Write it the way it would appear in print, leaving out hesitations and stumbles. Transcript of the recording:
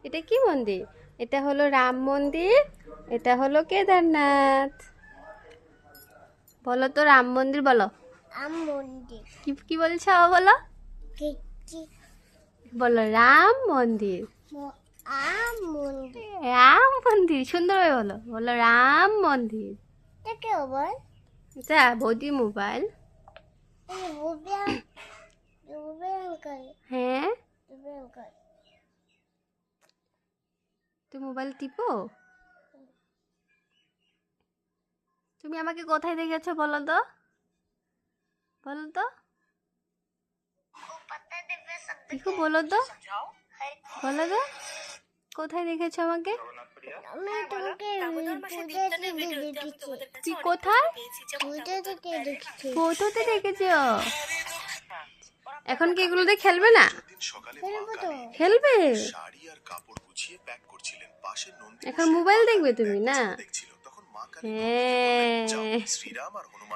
এটা কি মন্দির? এটা হলো রাম মন্দির, এটা হলো কেদারনাথ। বলো তো রাম মন্দির বলো। আম মন্দির কি কি বলছো বলো? কি কি বলো রাম মন্দির। আম মন্দির রাম মন্দির সুন্দরভাবে বলো, বলো রাম মন্দির। এটাকে আবার এটা বৌদি মোবাইল। এই বুবিয়া বুবিয়া আঙ্কেল হ্যাঁ, বুবিয়া আঙ্কেল তুমি মোবাইল টিপো? তুমি আমাকে কোথায় দেখেছো বলো তো, বলো তো, দেখো বলো তো, বলো তো, কোথায় দেখেছো আমাকে? আমি তোমাকে পূজা থেকে দেখেছি কি কোথায়? পূজা থেকে দেখেছি ফটোতে দেখেছো? এখন কি এগুলো দিয়ে খেলবে না? খেলবো তো খেলবে। শাড়ি আর কাপড় গুছিয়ে প্যাক করছিলেন পাশের নন্দী এখন মোবাইল দেখবে তুমি না? দেখছিল তখন মা কালী হ্যাঁ, শ্রীরাম আর হনুমান